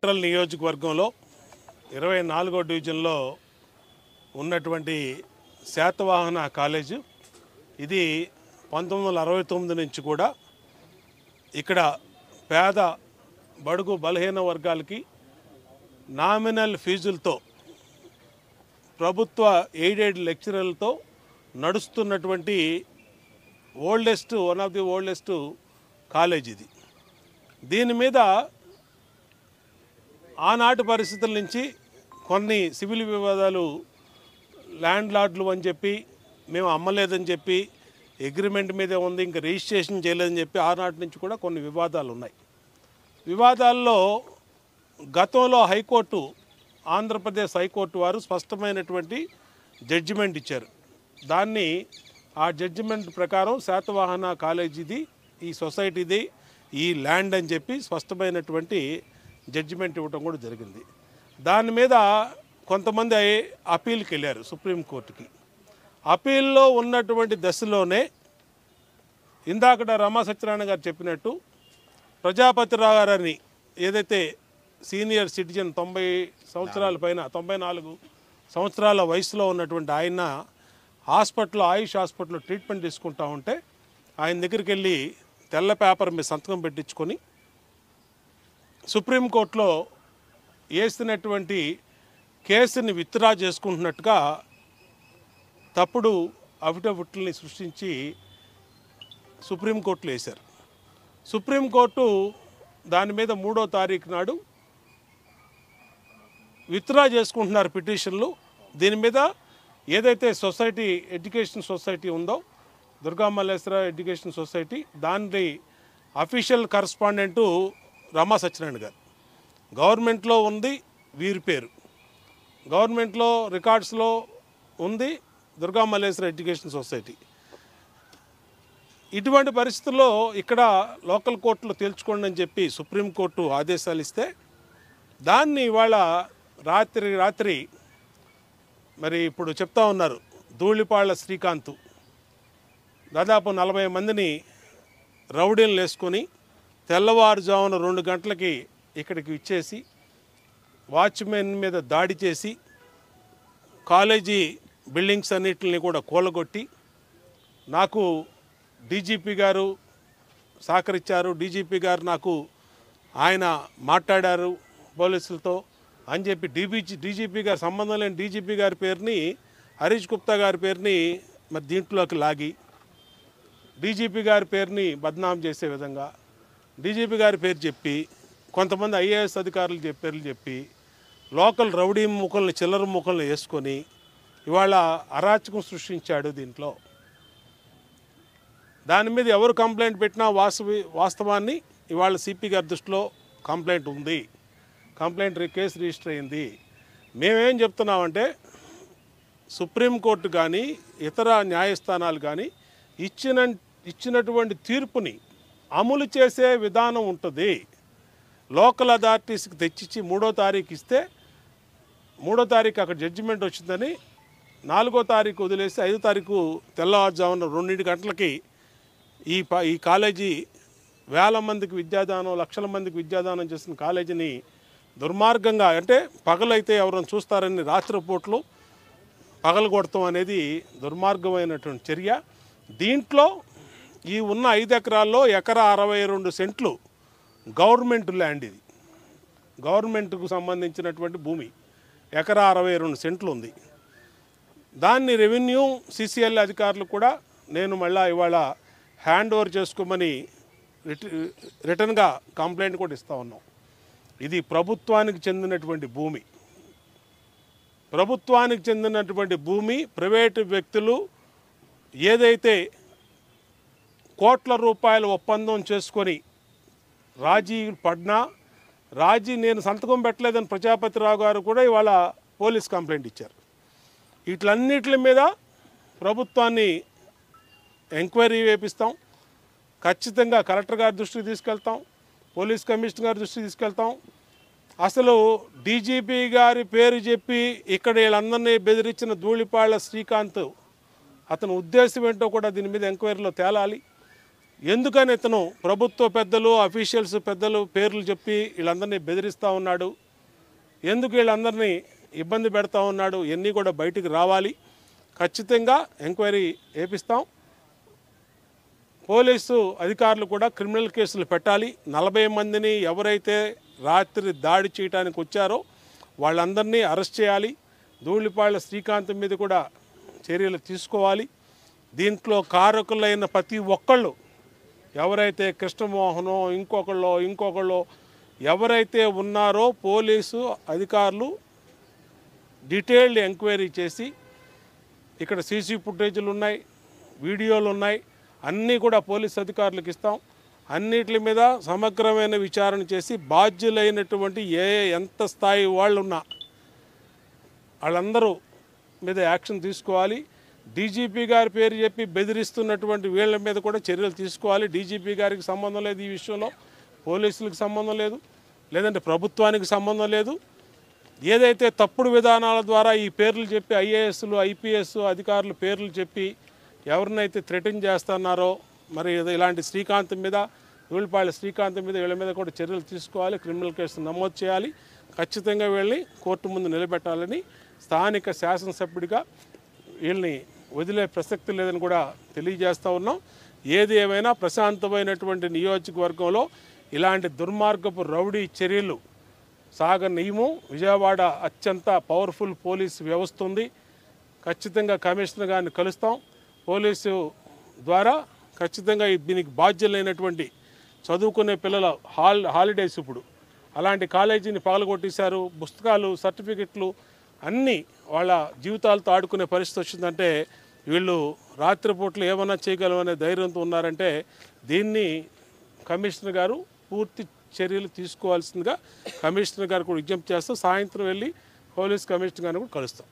Central నియోజకవర్గంలో 24వ డివిజన్లో ఉన్నటువంటి శాతవాహన కాలేజు. ఇది 1969 నుంచి కూడా ఇక్కడ పేద బడుగు బలహీన వర్గాలకి నామినల్ ఫీజులతో ప్రభుత్వ ఎయిడెడ్ లెక్చరర్లతో నడుస్తున్నటువంటి one of the oldest college ఇది. దీని మీద ఆనాటి పరిస్థితుల నుంచి కొన్ని సివిల్ వివాదాలు, ల్యాండ్ లార్డ్లు అని చెప్పి మేము అమ్మలేదని చెప్పి అగ్రిమెంట్ మీదే ఉంది, ఇంకా రిజిస్ట్రేషన్ చేయలేదని చెప్పి ఆనాటి నుంచి కూడా కొన్ని వివాదాలు ఉన్నాయి. వివాదాల్లో గతంలో హైకోర్టు, ఆంధ్రప్రదేశ్ హైకోర్టు వారు స్పష్టమైనటువంటి జడ్జిమెంట్ ఇచ్చారు. ఆ జడ్జిమెంట్ ప్రకారం శాతవాహన కాలేజీది, ఈ సొసైటీది, ఈ ల్యాండ్ అని చెప్పి స్పష్టమైనటువంటి జడ్జిమెంట్ ఇవ్వడం కూడా జరిగింది. దాని మీద కొంతమంది అపీల్కి వెళ్ళారు సుప్రీంకోర్టుకి. అపీల్లో ఉన్నటువంటి దశలోనే ఇందాకడ రమా సత్యనారాయణ గారు చెప్పినట్టు ప్రజాపతిరావు గారని ఏదైతే సీనియర్ సిటిజన్ 90 సంవత్సరాల పైన 94 సంవత్సరాల వయసులో ఉన్నటువంటి ఆయన ఆయుష్ హాస్పిటల్లో ట్రీట్మెంట్ తీసుకుంటా ఉంటే ఆయన దగ్గరికి వెళ్ళి తెల్ల పేపర్ మీద సంతకం పెట్టించుకొని సుప్రీంకోర్టులో వేసినటువంటి కేసుని విత్డ్రా చేసుకుంటున్నట్టుగా తప్పుడు అఫిడవిట్లని సృష్టించి సుప్రీంకోర్టులో వేశారు. సుప్రీంకోర్టు దాని మీద 3వ తారీఖు నాడు విత్డ్రా చేసుకుంటున్నారు పిటిషన్లు. దీని మీద ఏదైతే ఎడ్యుకేషన్ సొసైటీ ఉందో, దుర్గా మల్లేశ్వర ఎడ్యుకేషన్ సొసైటీ, దాని అఫీషియల్ కరస్పాండెంటు రమా సత్యనారాయణ గారు. గవర్నమెంట్లో ఉంది వీరి పేరు, గవర్నమెంట్లో రికార్డ్స్లో ఉంది దుర్గా మల్లేశ్వర ఎడ్యుకేషన్ సొసైటీ. ఇటువంటి పరిస్థితుల్లో ఇక్కడ లోకల్ కోర్టులో తేల్చుకోండి అని చెప్పి సుప్రీంకోర్టు ఆదేశాలు ఇస్తే దాన్ని ఇవాళ రాత్రి మరి ఇప్పుడు చెప్తా ఉన్నారు ధూళిపాళ్ల శ్రీకాంత్ దాదాపు 40 మందిని రౌడీలను వేసుకొని తెల్లవారుజామున 2 గంటలకి ఇక్కడికి ఇచ్చేసి వాచ్మెన్ మీద దాడి చేసి కాలేజీ బిల్డింగ్స్ అన్నిటిని కూడా కూలగొట్టి నాకు డీజీపీ గారు సహకరించారు, డీజీపీ గారు నాకు ఆయన మాట్లాడారు పోలీసులతో అని చెప్పి డీజీపీ గారు సంబంధం లేని డీజీపీ గారి పేరుని, హరీష్ గుప్తా గారి పేరుని మరి దీంట్లోకి లాగి డీజీపీ గారి పేరుని బద్నాం చేసే విధంగా డీజీపీ గారి పేరు చెప్పి కొంతమంది ఐఏఎస్ అధికారులు పేర్లు చెప్పి లోకల్ రౌడీ ముఖల్ని, చిల్లర ముఖల్ని వేసుకొని ఇవాళ అరాచకం సృష్టించాడు. దీంట్లో దాని మీద ఎవరు కంప్లైంట్ పెట్టినా వాస్తవాన్ని ఇవాళ సిపి గారి దృష్టిలో కంప్లైంట్ ఉంది, కేసు రిజిస్టర్ అయింది. మేమేం చెప్తున్నామంటే సుప్రీంకోర్టు కానీ ఇతర న్యాయస్థానాలు కానీ ఇచ్చినటువంటి తీర్పుని అమలు చేసే విధానం ఉంటుంది. లోకల్ అథారిటీస్కి తెచ్చిచ్చి 3వ తారీఖు ఇస్తే 3వ తారీఖు అక్కడ జడ్జిమెంట్ వచ్చిందని 4వ తారీఖు వదిలేసి 5వ తారీఖు తెల్లవారుజామున 2 గంటలకి ఈ కాలేజీ వేల మందికి విద్యాదానం, లక్షల మందికి విద్యాదానం చేసిన కాలేజీని దుర్మార్గంగా, అంటే పగలైతే ఎవరైనా చూస్తారని రాత్రిపూట్లు పగలగొడతాం అనేది దుర్మార్గమైనటువంటి చర్య. దీంట్లో ఈ ఉన్న 5 ఎకరాల్లో ఎకరా 62 సెంట్లు గవర్నమెంట్ ల్యాండ్. ఇది గవర్నమెంట్కు సంబంధించినటువంటి భూమి, ఎకరా 62 సెంట్లు ఉంది. దాన్ని రెవెన్యూ సిసిఎల్ అధికారులు కూడా నేను మళ్ళీ ఇవాళ హ్యాండ్ ఓవర్ చేసుకోమని రిటర్న్గా కంప్లైంట్ కూడా ఇస్తూ ఉన్నాం. ఇది ప్రభుత్వానికి చెందినటువంటి భూమి, ప్రైవేటు వ్యక్తులు ఏదైతే కోట్ల రూపాయల ఒప్పందం చేసుకొని నేను సంతకం పెట్టలేదని ప్రజాపతిరావు గారు కూడా ఇవాళ పోలీస్ కంప్లైంట్ ఇచ్చారు. వీటిలన్నిటి మీద ప్రభుత్వాన్ని ఎంక్వైరీ వేపిస్తాం, ఖచ్చితంగా కలెక్టర్ గారి దృష్టికి తీసుకెళ్తాం, పోలీస్ కమిషనర్ గారి దృష్టికి తీసుకెళ్తాం. అసలు డీజీపీ గారి పేరు చెప్పి ఇక్కడ వీళ్ళందరినీ బెదిరించిన ధూళిపాళ్ల శ్రీకాంత్ అతని ఉద్దేశం ఏంటో కూడా దీని మీద ఎంక్వైరీలో తేలాలి. ఎందుకని ఇతను ప్రభుత్వ పెద్దలు అఫీషియల్స్ పెద్దలు పేర్లు చెప్పి వీళ్ళందరినీ బెదిరిస్తూ ఉన్నాడు, ఎందుకు వీళ్ళందరినీ ఇబ్బంది పెడతా ఉన్నాడు, ఇవన్నీ కూడా బయటికి రావాలి. ఖచ్చితంగా ఎంక్వైరీ చేపిస్తాం. పోలీసు అధికారులు కూడా క్రిమినల్ కేసులు పెట్టాలి. 40 మందిని ఎవరైతే రాత్రి దాడి చేయడానికి వచ్చారో వాళ్ళందరినీ అరెస్ట్ చేయాలి. ధూళిపాళ్ల శ్రీకాంత్ మీద కూడా చర్యలు తీసుకోవాలి. దీంట్లో కారకులైన ప్రతి ఒక్కళ్ళు ఎవరైతే కృష్ణమోహనో ఇంకొకళ్ళో ఎవరైతే ఉన్నారో పోలీసు అధికారులు డీటెయిల్డ్ ఎంక్వైరీ చేసి, ఇక్కడ సీసీ ఫుటేజీలు ఉన్నాయి, వీడియోలు ఉన్నాయి, అన్నీ కూడా పోలీసు అధికారులకు ఇస్తాం. అన్నిటి మీద సమగ్రమైన విచారణ చేసి బాధ్యులైనటువంటి ఎంత స్థాయి వాళ్ళు ఉన్నా వాళ్ళందరూ మీద యాక్షన్ తీసుకోవాలి. డీజీపీ గారి పేరు చెప్పి బెదిరిస్తున్నటువంటి వీళ్ళ మీద కూడా చర్యలు తీసుకోవాలి. డీజీపీ గారికి సంబంధం లేదు ఈ విషయంలో, పోలీసులకు సంబంధం లేదు, లేదంటే ప్రభుత్వానికి సంబంధం లేదు. ఏదైతే తప్పుడు విధానాల ద్వారా ఈ పేర్లు చెప్పి ఐఏఎస్లు ఐపీఎస్ అధికారులు పేర్లు చెప్పి ఎవరినైతే థ్రెటన్ చేస్తున్నారో మరి ఇలాంటి శ్రీకాంత్ మీద, ధూళిపాళ్ల శ్రీకాంత్ మీద వీళ్ళ మీద కూడా చర్యలు తీసుకోవాలి. క్రిమినల్ కేసు నమోదు చేయాలి. ఖచ్చితంగా వీళ్ళని కోర్టు ముందు నిలబెట్టాలని స్థానిక శాసనసభ్యుడిగా వీళ్ళని వదిలే ప్రసక్తి లేదని కూడా తెలియజేస్తూ ఉన్నాం. ఏది ఏమైనా ప్రశాంతమైనటువంటి నియోజకవర్గంలో ఇలాంటి దుర్మార్గపు రౌడీ చర్యలు సాగనీయము. విజయవాడ అత్యంత పవర్ఫుల్ పోలీసు వ్యవస్థ ఉంది. ఖచ్చితంగా కమిషనర్ గారిని కలుస్తాం. పోలీసు ద్వారా ఖచ్చితంగా దీనికి బాధ్యులైనటువంటి చదువుకునే పిల్లల హాలిడేస్ ఇప్పుడు అలాంటి కాలేజీని పగలగొట్టేశారు. పుస్తకాలు, సర్టిఫికెట్లు అన్నీ వాళ్ళ జీవితాలతో ఆడుకునే పరిస్థితి వచ్చిందంటే వీళ్ళు రాత్రిపూట్లు ఏమైనా చేయగలమనే ధైర్యంతో ఉన్నారంటే దీన్ని కమిషనర్ గారు పూర్తి చర్యలు తీసుకోవాల్సిందిగా కమిషనర్ గారు కూడా విజ్ఞప్తి చేస్తూ సాయంత్రం వెళ్ళి పోలీస్ కమిషనర్ గారిని కూడా కలుస్తాం.